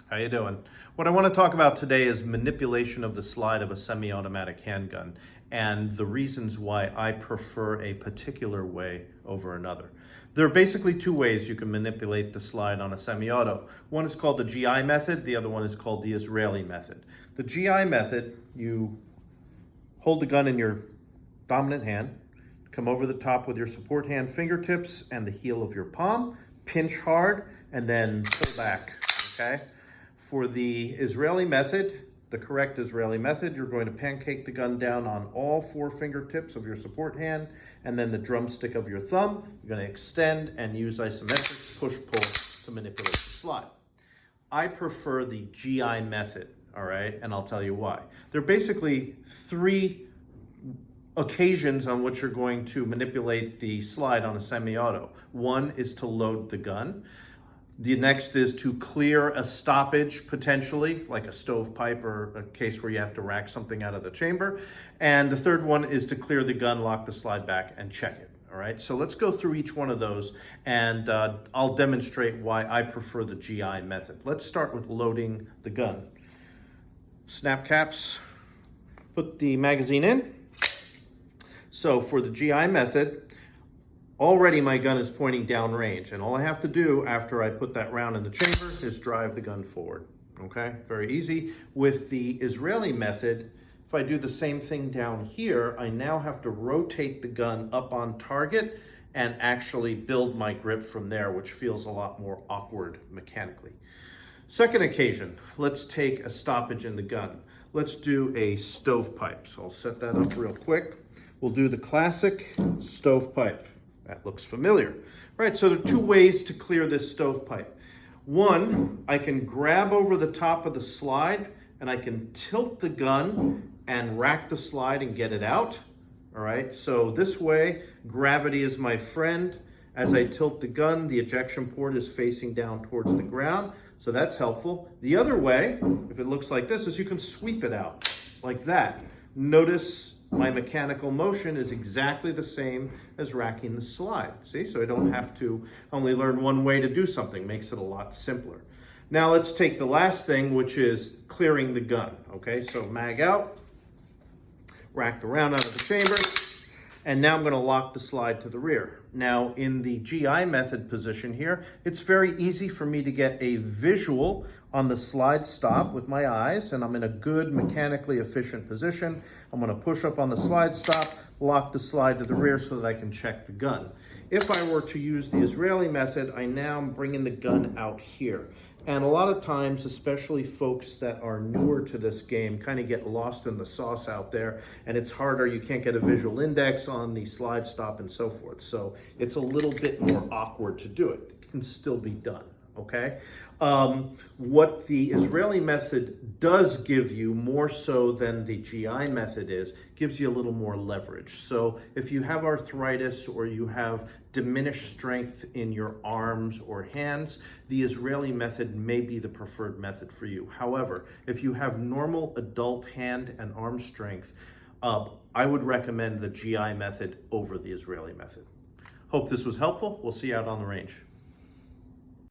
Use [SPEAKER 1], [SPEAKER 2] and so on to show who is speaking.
[SPEAKER 1] How you doing? What I want to talk about today is manipulation of the slide of a semi-automatic handgun and the reasons why I prefer a particular way over another. There are basically two ways you can manipulate the slide on a semi-auto. One is called the GI method, the other one is called the Israeli method. The GI method, you hold the gun in your dominant hand, come over the top with your support hand fingertips and the heel of your palm, pinch hard, and then pull back, okay? For the Israeli method, the correct Israeli method, you're going to pancake the gun down on all four fingertips of your support hand and then the drumstick of your thumb. You're going to extend and use isometric push-pull to manipulate the slide. I prefer the GI method, all right? And I'll tell you why. There are basically three occasions on which you're going to manipulate the slide on a semi-auto. One is to load the gun. The next is to clear a stoppage, potentially, like a stovepipe or a case where you have to rack something out of the chamber. And the third one is to clear the gun, lock the slide back, and check it. All right, so let's go through each one of those, and I'll demonstrate why I prefer the GI method. Let's start with loading the gun. Snap caps, put the magazine in. So for the GI method, already my gun is pointing downrange, and all I have to do after I put that round in the chamber is drive the gun forward, okay? Very easy. With the Israeli method, if I do the same thing down here, I now have to rotate the gun up on target and actually build my grip from there, which feels a lot more awkward mechanically. Second occasion, let's take a stoppage in the gun. Let's do a stovepipe. So I'll set that up real quick. We'll do the classic stovepipe. That looks familiar. Right, so there are two ways to clear this stovepipe. One, I can grab over the top of the slide and I can tilt the gun and rack the slide and get it out. All right, so this way, gravity is my friend. As I tilt the gun, the ejection port is facing down towards the ground, so that's helpful. The other way, if it looks like this, is you can sweep it out like that. Notice my mechanical motion is exactly the same as racking the slide. See, so I don't have to only learn one way to do something. Makes it a lot simpler. Now let's take the last thing, which is clearing the gun. Okay, so mag out, rack the round out of the chamber, and now I'm going to lock the slide to the rear. Now in the GI method position here, it's very easy for me to get a visual on the slide stop with my eyes, and I'm in a good mechanically efficient position. I'm going to push up on the slide stop, lock the slide to the rear so that I can check the gun. If I were to use the Israeli method, I now am bringing the gun out here. And a lot of times, especially folks that are newer to this game, kind of get lost in the sauce out there, and it's harder. You can't get a visual index on the slide stop and so forth. So it's a little bit more awkward to do it. It can still be done. Okay, what the Israeli method does give you, more so than the GI method is, gives you a little more leverage. So if you have arthritis or you have diminished strength in your arms or hands, the Israeli method may be the preferred method for you. However, if you have normal adult hand and arm strength, I would recommend the GI method over the Israeli method. Hope this was helpful. We'll see you out on the range.